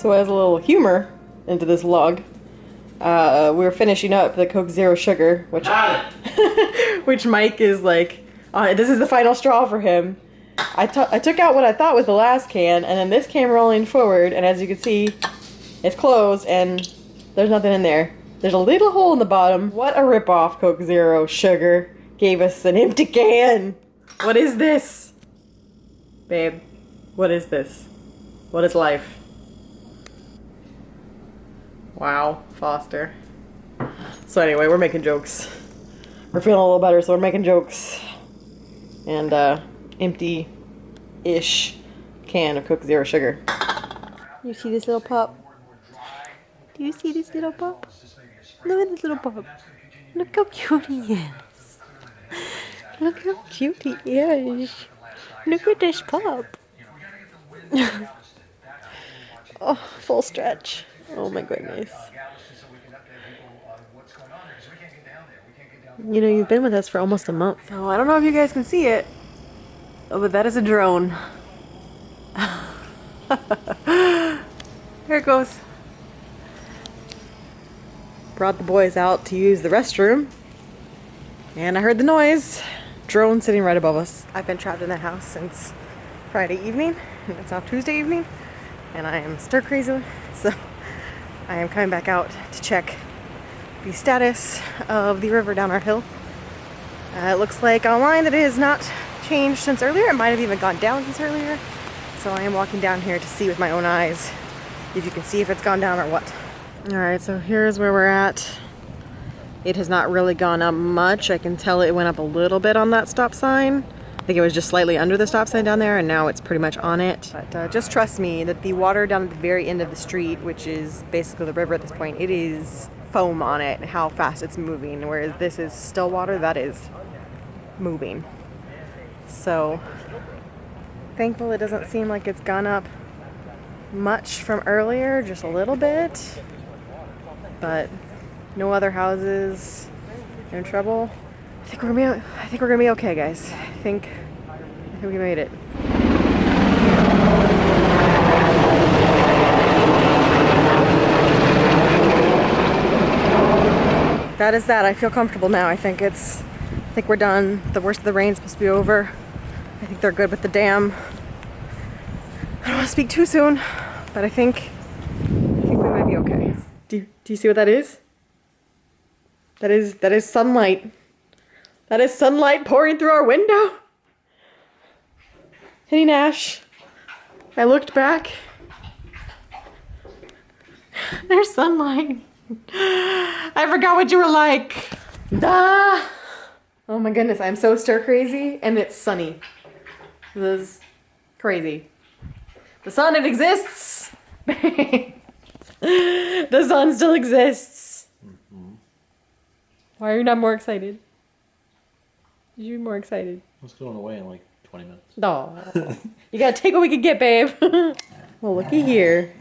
So as a little humor into this vlog, we're finishing up the Coke Zero Sugar, which which Mike is like, this is the final straw for him. I took out what I thought was the last can, and then this came rolling forward, and as you can see, it's closed, and there's nothing in there. There's a little hole in the bottom. What a ripoff, Coke Zero Sugar gave us an empty can. What is this? Babe, what is this? What is life? Wow, Foster. So anyway, we're making jokes. We're feeling a little better, so we're making jokes. And empty-ish can of Coke Zero Sugar. You see this little pup? Do you see this little pup? Look at this little pup. Look how cute he is. Look how cute he is. Look at this pup. Oh, full stretch. Oh my goodness. You know, you've been with us for almost a month. So I don't know if you guys can see it. Oh, but that is a drone. There it goes. Brought the boys out to use the restroom. And I heard the noise. Drone sitting right above us. I've been trapped in the house since Friday evening. And it's now Tuesday evening. And I am stir crazy. So I am coming back out to check the status of the river down our hill. It looks like online that it has not changed since earlier. It might have even gone down since earlier. So I am walking down here to see with my own eyes if you can see if it's gone down or what. Alright, so here's where we're at. It has not really gone up much. I can tell it went up a little bit on that stop sign. I think it was just slightly under the stop sign down there, and now it's pretty much on it. But just trust me that the water down at the very end of the street, which is basically the river at this point, it is foam on it, how fast it's moving, whereas this is still water that is moving. So thankful it doesn't seem like it's gone up much from earlier, just a little bit, but no other houses in trouble. I think we're gonna be okay, guys. I think we made it. That is that. I feel comfortable now. I think we're done. The worst of the rain's supposed to be over. I think they're good with the dam. I don't want to speak too soon, but I think we might be okay. Do you see what that is? That is sunlight. That is sunlight pouring through our window. Hey Nash, I looked back. There's sunlight. I forgot what you were like. Duh. Oh my goodness, I'm so stir crazy, and it's sunny. This is crazy. The sun, it exists. The sun still exists. Why are you not more excited? You should be more excited. It's going away in like 20 minutes. No. You gotta take what we can get, babe. Well, looky here.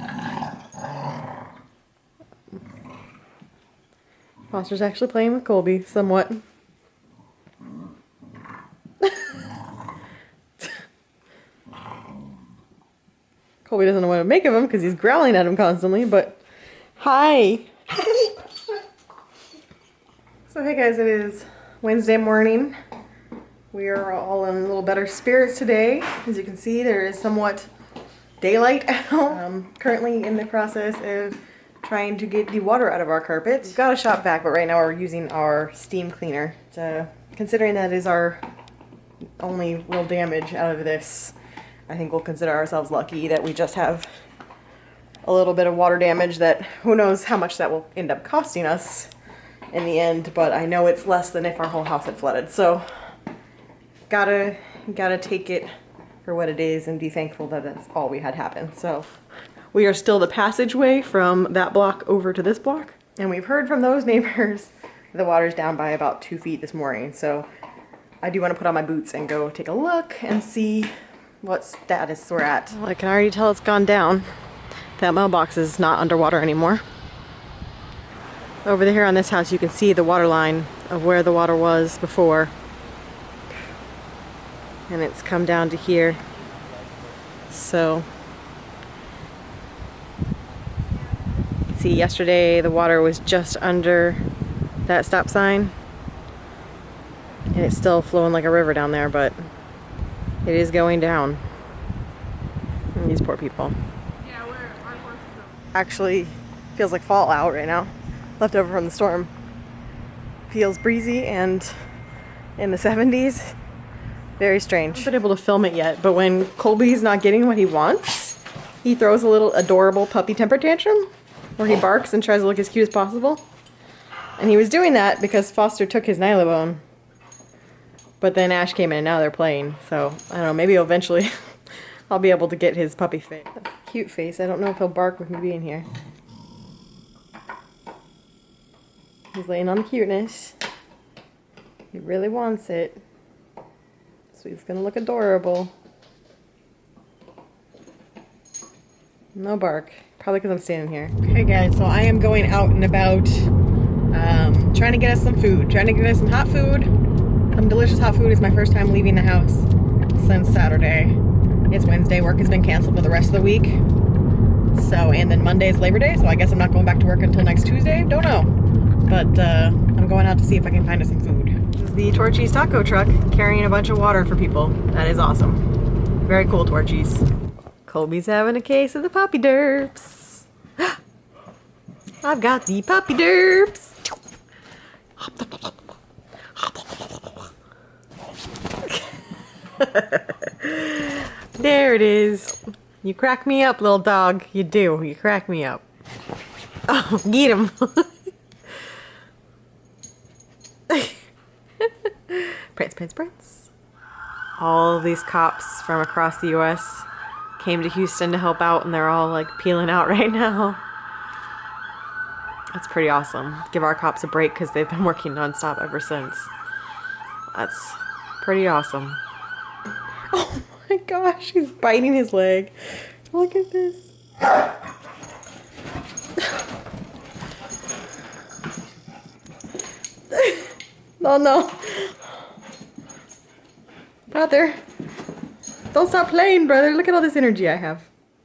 Foster's actually playing with Colby, somewhat. Colby doesn't know what to make of him because he's growling at him constantly, but hi. So hey guys, it is Wednesday morning. We are all in a little better spirits today. As you can see, there is somewhat daylight out. Currently in the process of trying to get the water out of our carpet. We've got a shop vac, but right now we're using our steam cleaner. Considering that is our only real damage out of this, I think we'll consider ourselves lucky that we just have a little bit of water damage that who knows how much that will end up costing us in the end, but I know it's less than if our whole house had flooded. So gotta take it for what it is and be thankful that that's all we had happen. So we are still the passageway from that block over to this block, and we've heard from those neighbors the water's down by about 2 feet this morning. So I do want to put on my boots and go take a look and see what status we're at. Well, I can already tell it's gone down. That mailbox is not underwater anymore. Over here on this house you can see the water line of where the water was before. And it's come down to here. So see yesterday the water was just under that stop sign. And it's still flowing like a river down there, but it is going down. And these poor people. Yeah, our horses Actually feels like fall out right now. Left over from the storm. Feels breezy and in the 70s. Very strange. I haven't been able to film it yet, but when Colby's not getting what he wants, he throws a little adorable puppy temper tantrum where he barks and tries to look as cute as possible. And he was doing that because Foster took his Nylabone. But then Ash came in and now they're playing. So, I don't know, maybe eventually I'll be able to get his puppy face. That's a cute face. I don't know if he'll bark with me being here. He's laying on the cuteness. He really wants it. So he's gonna look adorable. No bark. Probably because I'm standing here. Okay guys, so I am going out and about trying to get us some food. Trying to get us some hot food. Some delicious hot food. It's my first time leaving the house since Saturday. It's Wednesday. Work has been canceled for the rest of the week. So, and then Monday is Labor Day, so I guess I'm not going back to work until next Tuesday. Don't know. But I'm going out to see if I can find us some food. This is the Torchy's taco truck carrying a bunch of water for people. That is awesome. Very cool, Torchy's. Colby's having a case of the puppy derps. I've got the puppy derps. There it is. You crack me up, little dog. You do. You crack me up. Oh, get him. Prince, Prince, Prince. All of these cops from across the U.S. came to Houston to help out, and they're all like peeling out right now. That's pretty awesome. Give our cops a break because they've been working nonstop ever since. That's pretty awesome. Oh my gosh, he's biting his leg. Look at this. Oh no. Brother. Don't stop playing, brother. Look at all this energy I have.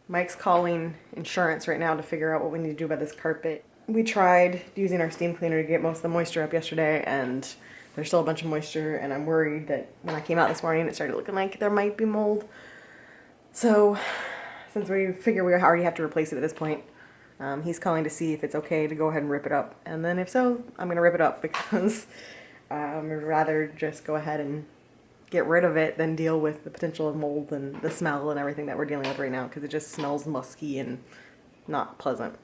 Mike's calling insurance right now to figure out what we need to do about this carpet. We tried using our steam cleaner to get most of the moisture up yesterday, and there's still a bunch of moisture, and I'm worried that when I came out this morning it started looking like there might be mold. So, since we figure we already have to replace it at this point, he's calling to see if it's okay to go ahead and rip it up. And then if so, I'm going to rip it up because I'd rather just go ahead and get rid of it than deal with the potential of mold and the smell and everything that we're dealing with right now, because it just smells musky and not pleasant.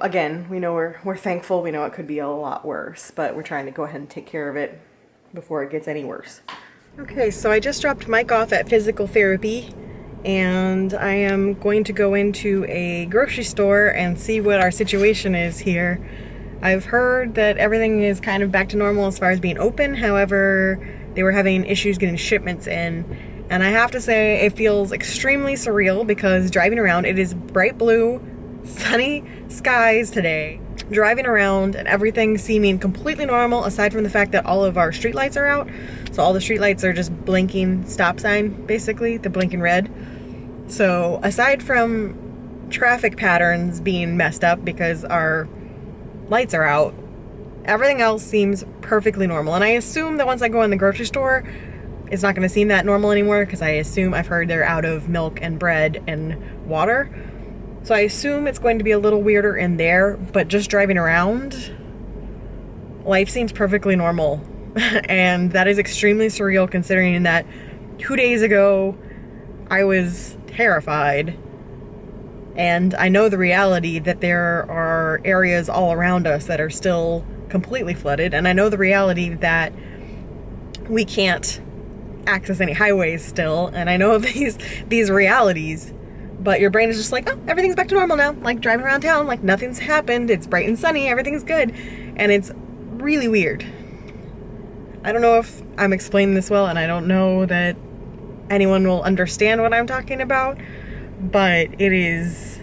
Again, we know we're thankful. We know it could be a lot worse, but we're trying to go ahead and take care of it before it gets any worse. Okay, so I just dropped Mike off at physical therapy, and I am going to go into a grocery store and see what our situation is here. I've heard that everything is kind of back to normal as far as being open. However, they were having issues getting shipments in, and I have to say it feels extremely surreal because driving around, it is bright blue, sunny skies today, driving around and everything seeming completely normal aside from the fact that all of our streetlights are out. So all the streetlights are just blinking stop sign, basically, the blinking red. So aside from traffic patterns being messed up because our lights are out, everything else seems perfectly normal. And I assume that once I go in the grocery store, it's not going to seem that normal anymore because I've heard they're out of milk and bread and water. So I assume it's going to be a little weirder in there, but just driving around, life seems perfectly normal. And that is extremely surreal considering that 2 days ago, I was terrified. And I know the reality that there are areas all around us that are still completely flooded. And I know the reality that we can't access any highways still. And I know these realities. But your brain is just like, oh, everything's back to normal now. Like driving around town, like nothing's happened. It's bright and sunny. Everything's good. And it's really weird. I don't know if I'm explaining this well, and I don't know that anyone will understand what I'm talking about. But it is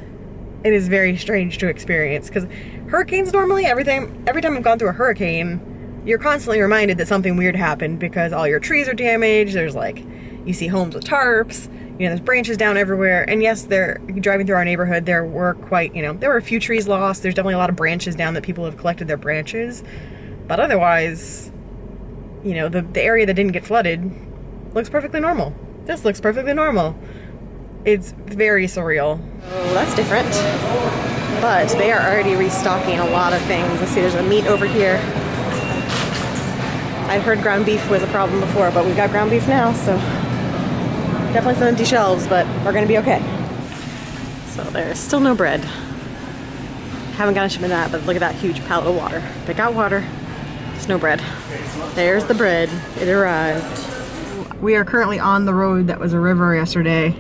very strange to experience. Because hurricanes normally, every time I've gone through a hurricane, you're constantly reminded that something weird happened because all your trees are damaged. There's like, you see homes with tarps. You know, there's branches down everywhere. And yes, driving through our neighborhood, there were quite, you know, there were a few trees lost. There's definitely a lot of branches down that people have collected their branches. But otherwise, you know, the area that didn't get flooded looks perfectly normal. Just looks perfectly normal. It's very surreal. Oh, that's different. But they are already restocking a lot of things. Let's see, there's a meat over here. I'd heard ground beef was a problem before, but we've got ground beef now, so definitely some empty shelves, but we're gonna be okay. So there's still no bread. Haven't gotten a shipment of that, but look at that huge pallet of water. They got water, just no bread. There's the bread, it arrived. We are currently on the road that was a river yesterday,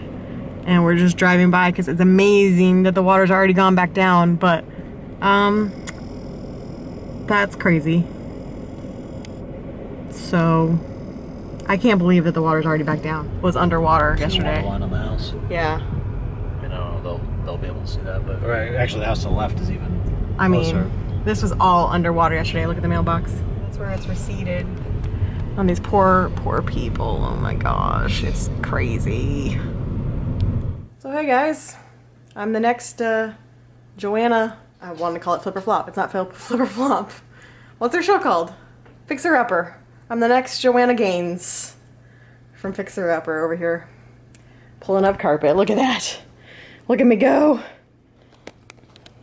and we're just driving by because it's amazing that the water's already gone back down, but that's crazy. So I can't believe that the water's already back down. It was underwater yesterday. The water line on the house. Yeah. I don't know, they'll be able to see that, but actually the house to the left is even closer. mean, this was all underwater yesterday. Look at the mailbox. That's where it's receded. On these poor people. Oh my gosh, it's crazy. So hey guys, I'm the next Joanna. I wanted to call it Flip or Flop. It's not Flip or Flop. What's their show called? Fixer Upper. I'm the next Joanna Gaines from Fixer Upper over here. Pulling up carpet. Look at that. Look at me go.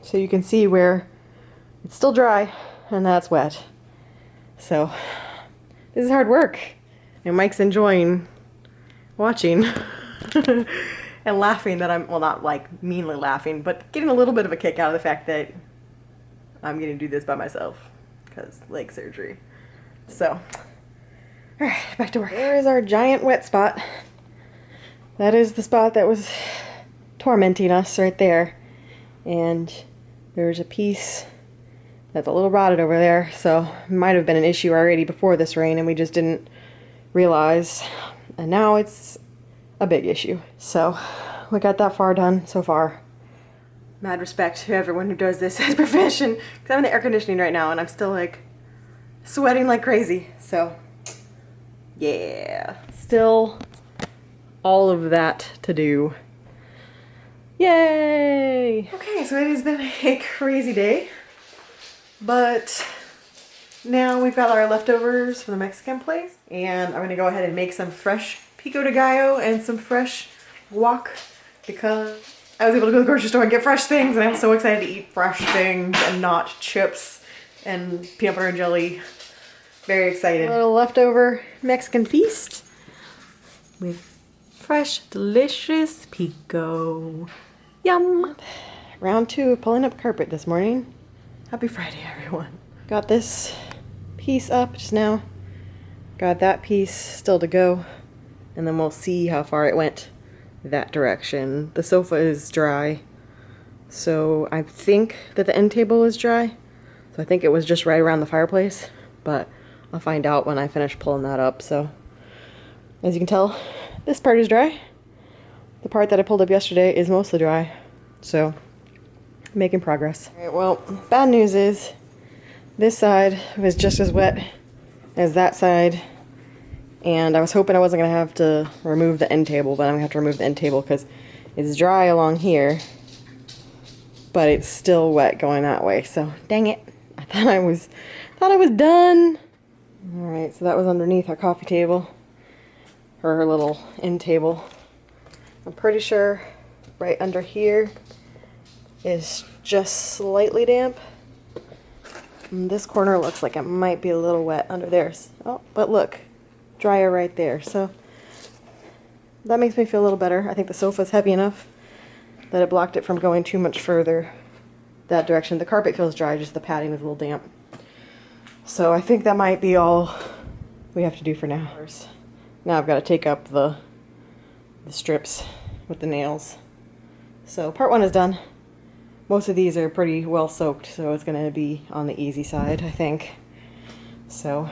So you can see where it's still dry and that's wet. So this is hard work. And Mike's enjoying watching and laughing that I'm, well, not like meanly laughing, but getting a little bit of a kick out of the fact that I'm going to do this by myself because leg surgery. So, all right, back to work. There is our giant wet spot. That is the spot that was tormenting us right there. And there's a piece that's a little rotted over there, so it might have been an issue already before this rain and we just didn't realize. And now it's a big issue. So we got that far done so far. Mad respect to everyone who does this as a profession, because I'm in the air conditioning right now and I'm still like sweating like crazy. So yeah, still all of that to do. Yay! Okay, so it has been a crazy day, but now we've got our leftovers from the Mexican place, and I'm gonna go ahead and make some fresh pico de gallo and some fresh guac because I was able to go to the grocery store and get fresh things, and I'm so excited to eat fresh things and not chips and peanut butter and jelly. Very excited. A little leftover Mexican feast with fresh, delicious pico. Yum! Round 2 of pulling up carpet this morning. Happy Friday, everyone. Got this piece up just now. Got that piece still to go. And then we'll see how far it went that direction. The sofa is dry. So I think that the end table is dry. So I think it was just right around the fireplace. But I'll find out when I finish pulling that up. So as you can tell, this part is dry. The part that I pulled up yesterday is mostly dry. So making progress. All right, well, bad news is this side was just as wet as that side. And I was hoping I wasn't going to have to remove the end table, but I'm going to have to remove the end table because it's dry along here, but it's still wet going that way. So, dang it. I thought I was done. All right, so that was underneath our coffee table, or her little end table. I'm pretty sure right under here is just slightly damp. And this corner looks like it might be a little wet under there. Oh, but look. Dryer right there, so that makes me feel a little better. I think the sofa's heavy enough that it blocked it from going too much further that direction. The carpet feels dry, just the padding is a little damp. So I think that might be all we have to do for now. Now I've got to take up the strips with the nails. So part 1 is done. Most of these are pretty well soaked, so it's going to be on the easy side, I think. So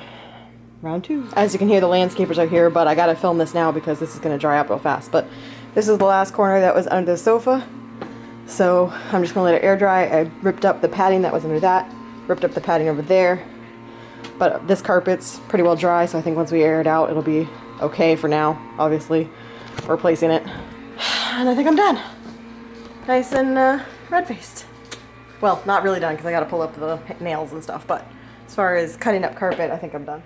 round 2. As you can hear, the landscapers are here, but I gotta film this now because this is gonna dry up real fast. But this is the last corner that was under the sofa, so I'm just gonna let it air dry. I ripped up the padding that was under that, ripped up the padding over there, but this carpet's pretty well dry, so I think once we air it out, it'll be okay for now. Obviously, we're replacing it And I think I'm done. Nice and red-faced. Well, not really done because I gotta pull up the nails and stuff, but as far as cutting up carpet, I think I'm done.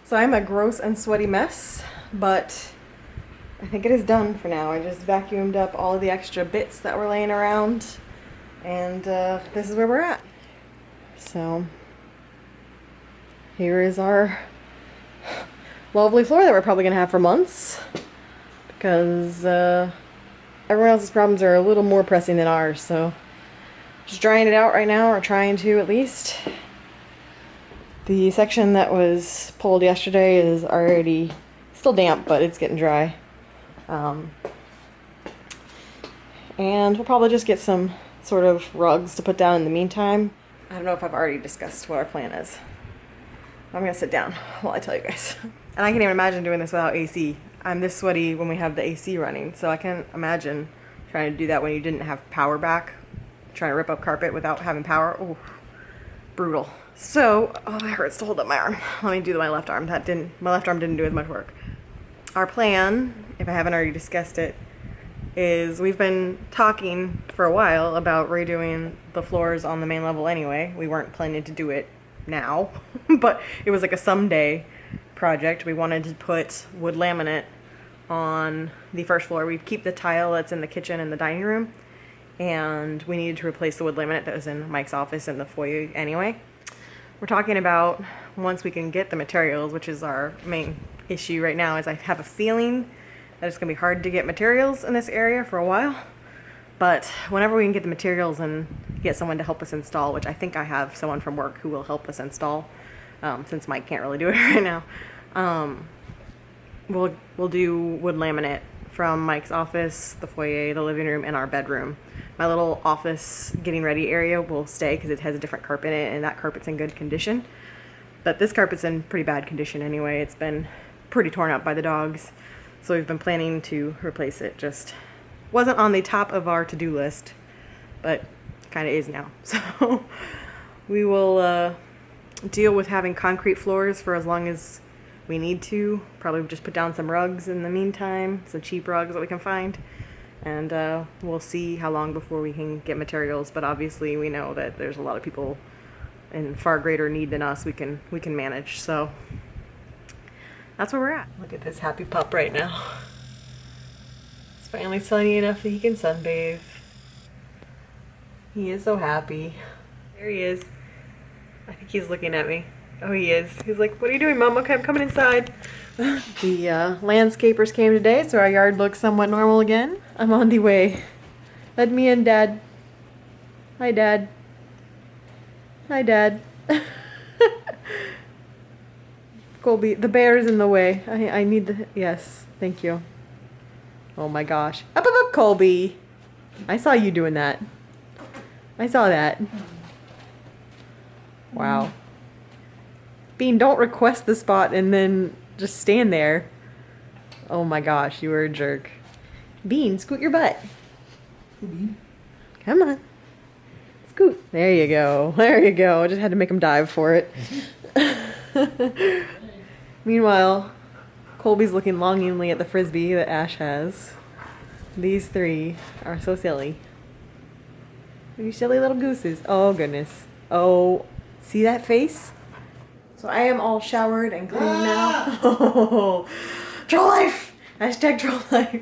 So I'm a gross and sweaty mess, but I think it is done for now. I just vacuumed up all of the extra bits that were laying around, and this is where we're at. So here is our lovely floor that we're probably gonna have for months, because everyone else's problems are a little more pressing than ours. So just drying it out right now, or trying to at least. The section that was pulled yesterday is already still damp, but it's getting dry. And we'll probably just get some sort of rugs to put down in the meantime. I don't know if I've already discussed what our plan is. I'm gonna sit down while I tell you guys. And I can't even imagine doing this without AC. I'm this sweaty when we have the AC running, so I can't imagine trying to do that when you didn't have power back. Trying to rip up carpet without having power. Ooh, brutal. So, oh, it hurts to hold up my arm. Let me do my left arm. My left arm didn't do as much work. Our plan, if I haven't already discussed it, is we've been talking for a while about redoing the floors on the main level anyway. We weren't planning to do it now, but it was like a someday project. We wanted to put wood laminate on the first floor. We keep the tile that's in the kitchen and the dining room, and we needed to replace the wood laminate that was in Mike's office and the foyer anyway. We're talking about once we can get the materials, which is our main issue right now, is I have a feeling that it's gonna be hard to get materials in this area for a while. But whenever we can get the materials and get someone to help us install, which I think I have someone from work who will help us install, since Mike can't really do it right now, we'll do wood laminate from Mike's office, the foyer, the living room, and our bedroom. My little office getting ready area will stay because it has a different carpet in it, and that carpet's in good condition. But this carpet's in pretty bad condition anyway. It's been pretty torn up by the dogs. So we've been planning to replace it. Just wasn't on the top of our to-do list, but kind of is now. So we will deal with having concrete floors for as long as we need to. Probably just put down some rugs in the meantime, some cheap rugs that we can find. And we'll see how long before we can get materials. But obviously we know that there's a lot of people in far greater need than us. We can manage. So that's where we're at. Look at this happy pup right now. It's finally sunny enough that he can sunbathe. He is so happy. There he is. I think he's looking at me. Oh, he is. He's like, what are you doing, Mom? Okay, I'm coming inside. The landscapers came today, so our yard looks somewhat normal again. I'm on the way. Let me in, Dad. Hi, Dad. Hi, Dad. Colby, the bear is in the way. I need the... Yes, thank you. Oh my gosh. Up, up, up, Colby. I saw you doing that. I saw that. Wow. Bean, don't request the spot and then just stand there. Oh my gosh, you were a jerk. Bean, scoot your butt. Come on. Scoot. There you go. There you go. I just had to make him dive for it. Meanwhile, Colby's looking longingly at the frisbee that Ash has. These three are so silly. You silly little gooses. Oh goodness. Oh, see that face? So I am all showered and clean now. Oh, troll life! Hashtag troll life.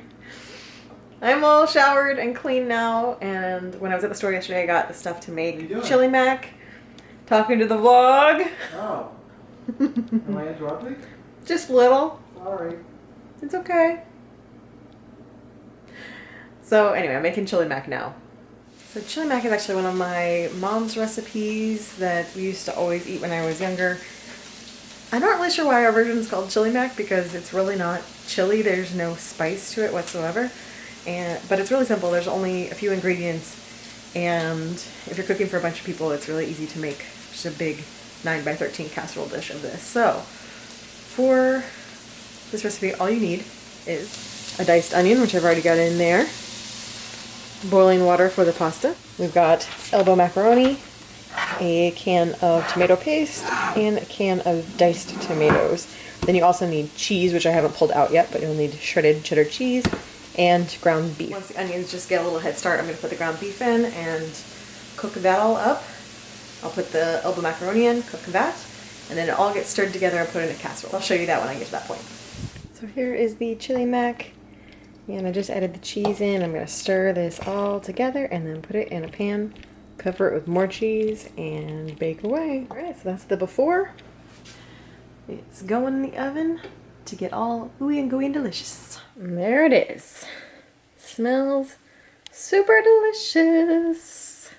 I'm all showered and clean now, and when I was at the store yesterday, I got the stuff to make chili mac. Talking to the vlog. Oh. Am I interrupting? Just little. Sorry. It's okay. So anyway, I'm making chili mac now. So chili mac is actually one of my mom's recipes that we used to always eat when I was younger. I'm not really sure why our version is called chili mac, because it's really not chili. There's no spice to it whatsoever. But it's really simple. There's only a few ingredients, and if you're cooking for a bunch of people, it's really easy to make just a big 9x13 casserole dish of this. So for this recipe, all you need is a diced onion, which I've already got in there, boiling water for the pasta. We've got elbow macaroni, a can of tomato paste, and a can of diced tomatoes. Then you also need cheese, which I haven't pulled out yet, but you'll need shredded cheddar cheese and ground beef. Once the onions just get a little head start, I'm going to put the ground beef in and cook that all up. I'll put the elbow macaroni in, cook that, and then it all gets stirred together and put in a casserole. I'll show you that when I get to that point. So here is the chili mac, and I just added the cheese in. I'm going to stir this all together and then put it in a pan, cover it with more cheese, and bake away. Alright, so that's the before. It's going in the oven to get all ooey and gooey and delicious. And there it is. Smells super delicious.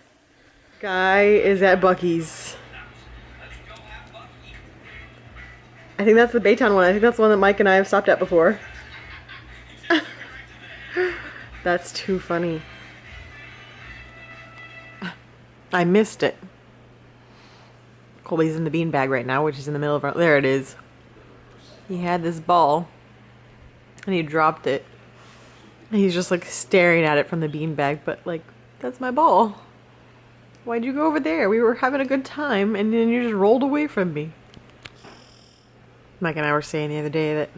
Guy is at Buc-ee's. I think that's the Baytown one. I think that's the one that Mike and I have stopped at before. That's too funny. I missed it. Colby's in the beanbag right now, which is in the middle of our... There it is. He had this ball, and he dropped it. And he's just like staring at it from the beanbag, but like, that's my ball. Why'd you go over there? We were having a good time, and then you just rolled away from me. Mike and I were saying the other day that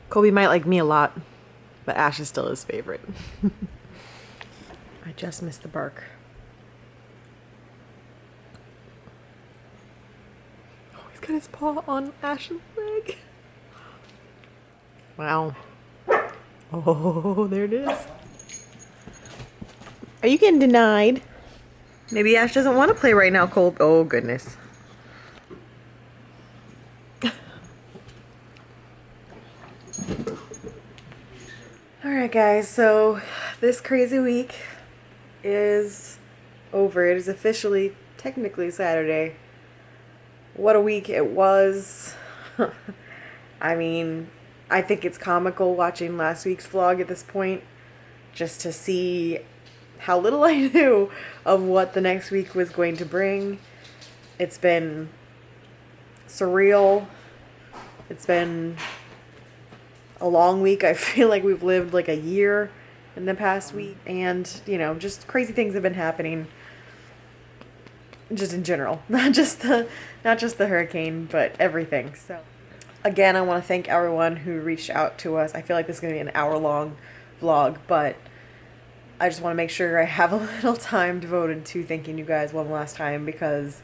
Colby might like me a lot, but Ash is still his favorite. I just missed the bark. Oh, he's got his paw on Ash's leg. Wow. Oh, there it is. Are you getting denied? Maybe Ash doesn't want to play right now, Cole. Oh, goodness. Alright guys, so this crazy week is over. It is officially, technically Saturday. What a week it was. I mean, I think it's comical watching last week's vlog at this point, just to see how little I knew of what the next week was going to bring. It's been surreal. It's been a long week. I feel like we've lived like a year in the past week, and you know, just crazy things have been happening just in general, not just the hurricane, but everything. So again, I want to thank everyone who reached out to us. I feel like this is going to be an hour-long vlog, but I just want to make sure I have a little time devoted to thanking you guys one last time, because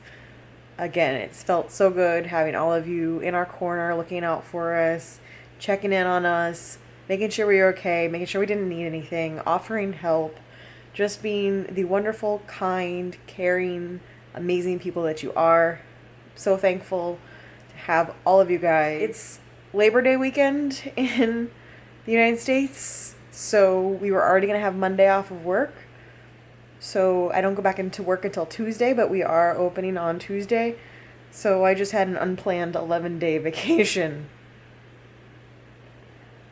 again, it's felt so good having all of you in our corner looking out for us, checking in on us, making sure we were okay, making sure we didn't need anything, offering help, just being the wonderful, kind, caring, amazing people that you are. So thankful to have all of you guys. It's Labor Day weekend in the United States, so we were already going to have Monday off of work. So I don't go back into work until Tuesday, but we are opening on Tuesday. So I just had an unplanned 11-day vacation.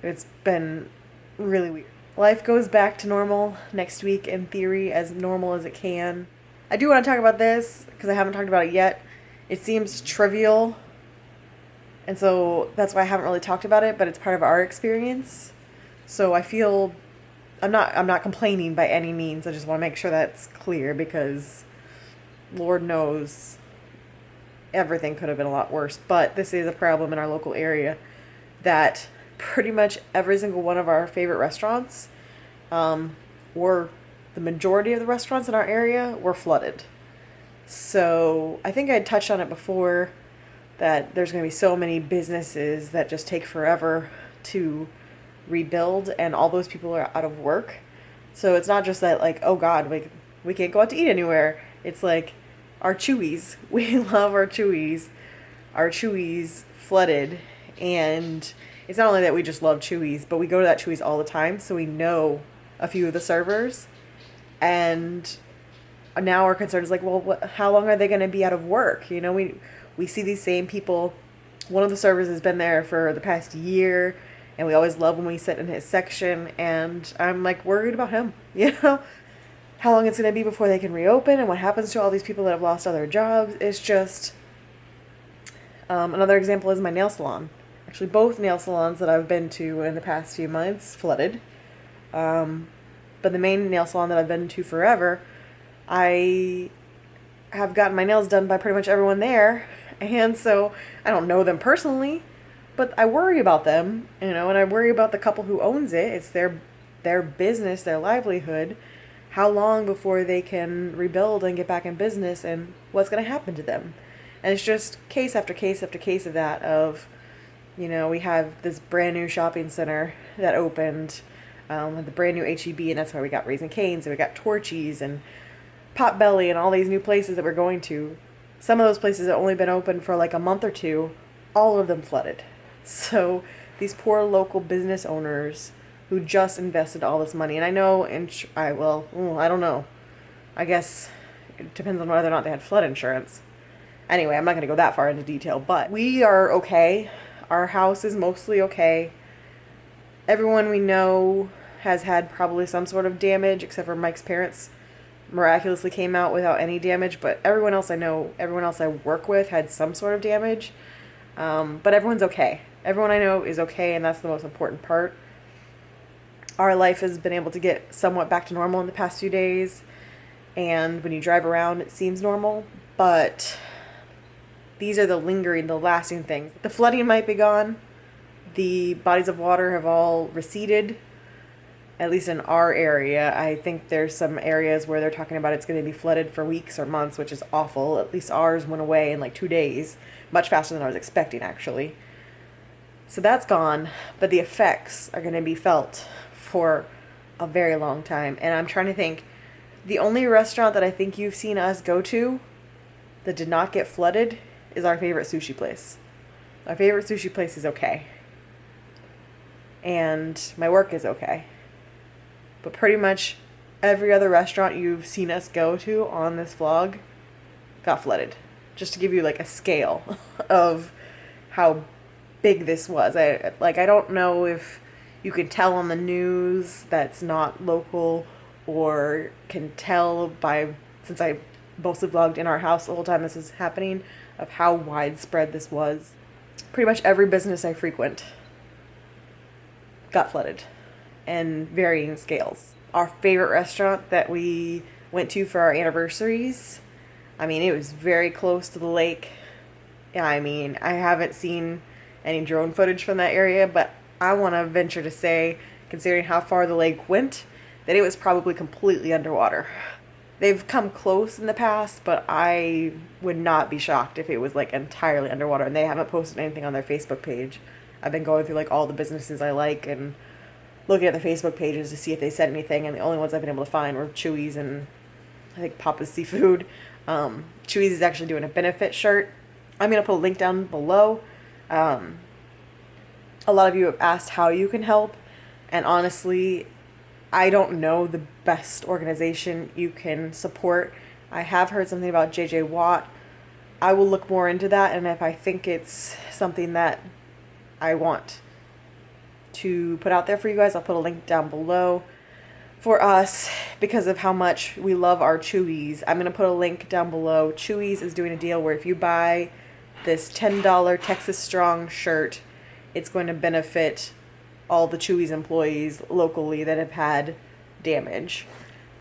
It's been really weird. Life goes back to normal next week, in theory, as normal as it can. I do want to talk about this, because I haven't talked about it yet. It seems trivial, and so that's why I haven't really talked about it, but it's part of our experience. So I feel, I'm not complaining by any means. I just want to make sure that's clear, because Lord knows everything could have been a lot worse. But this is a problem in our local area, that pretty much every single one of our favorite restaurants, or the majority of the restaurants in our area, were flooded. So I think I had touched on it before, that there's going to be so many businesses that just take forever to rebuild, and all those people are out of work. So it's not just that, like, oh God, we can't go out to eat anywhere. It's like our Chuy's. We love our Chuy's. Our Chuy's flooded, and it's not only that we just love Chuy's, but we go to that Chuy's all the time, so we know a few of the servers. And now our concern is like, well, how long are they going to be out of work? You know, we see these same people One of the servers has been there for the past year, and we always love when we sit in his section, and I'm like worried about him, how long it's going to be before they can reopen and what happens to all these people that have lost all their jobs. It's just, another example is my nail salon. Actually, both nail salons that I've been to in the past few months flooded. But the main nail salon that I've been to forever, I have gotten my nails done by pretty much everyone there. And so I don't know them personally, but I worry about them, and I worry about the couple who owns it. It's their business, their livelihood. How long before they can rebuild and get back in business, and what's going to happen to them? And it's just case after case after case of that, of, we have this brand new shopping center that opened, the brand new HEB, and that's where we got Raising Cane's, and we got Torchy's and Potbelly and all these new places that we're going to. Some of those places have only been open for like a month or two. All of them flooded. So these poor local business owners who just invested all this money, and I know, I don't know. I guess it depends on whether or not they had flood insurance. Anyway, I'm not going to go that far into detail, but we are okay. Our house is mostly okay. Everyone we know has had probably some sort of damage, except for Mike's parents miraculously came out without any damage, but everyone else I work with had some sort of damage. But everyone's okay. Everyone I know is okay, and that's the most important part. Our life has been able to get somewhat back to normal in the past few days, and when you drive around, it seems normal, but these are the lasting things. The flooding might be gone. The bodies of water have all receded, at least in our area. I think there's some areas where they're talking about it's going to be flooded for weeks or months, which is awful. At least ours went away in like 2 days, much faster than I was expecting, actually. So that's gone, but the effects are going to be felt for a very long time. And I'm trying to think, the only restaurant that I think you've seen us go to that did not get flooded is our favorite sushi place. Our favorite sushi place is okay. And my work is okay. But pretty much every other restaurant you've seen us go to on this vlog got flooded. Just to give you like a scale of how big this was. I don't know if you can tell on the news that's not local, or can tell since I mostly vlogged in our house the whole time this is happening, of how widespread this was. Pretty much every business I frequent got flooded, and varying scales. Our favorite restaurant that we went to for our anniversaries, it was very close to the lake. I haven't seen any drone footage from that area, but I want to venture to say, considering how far the lake went, that it was probably completely underwater. They've come close in the past, but I would not be shocked if it was like entirely underwater, and they haven't posted anything on their Facebook page. I've been going through like all the businesses I like and looking at their Facebook pages to see if they said anything, and the only ones I've been able to find were Chuy's and I think Papa's Seafood. Chuy's is actually doing a benefit shirt. I'm going to put a link down below. A lot of you have asked how you can help, and honestly, I don't know the best organization you can support. I have heard something about JJ Watt. I will look more into that, and if I think it's something that I want to put out there for you guys, I'll put a link down below. For us, because of how much we love our Chuy's, I'm going to put a link down below. Chuy's is doing a deal where if you buy this $10 Texas Strong shirt, it's going to benefit all the Chuy's employees locally that have had damage.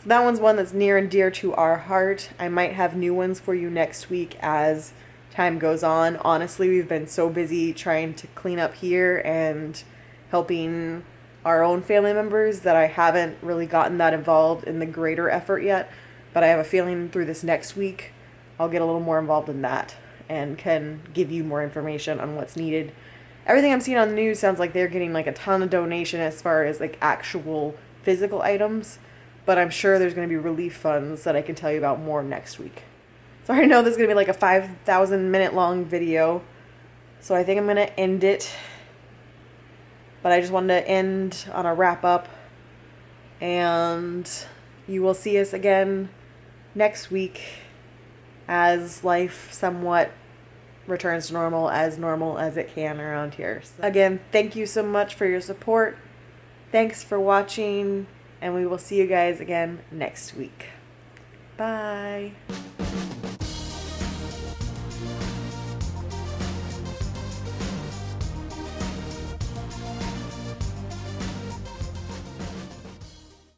So that one's one that's near and dear to our heart. I might have new ones for you next week as time goes on. Honestly, we've been so busy trying to clean up here and helping our own family members that I haven't really gotten that involved in the greater effort yet. But I have a feeling through this next week, I'll get a little more involved in that and can give you more information on what's needed. Everything I'm seeing on the news sounds like they're getting like a ton of donation as far as like actual physical items, but I'm sure there's going to be relief funds that I can tell you about more next week. So I know this is going to be like a 5,000 minute long video, so I think I'm going to end it. But I just wanted to end on a wrap up, and you will see us again next week as life somewhat returns to normal as it can around here. So, again, thank you so much for your support. Thanks for watching, and we will see you guys again next week. Bye.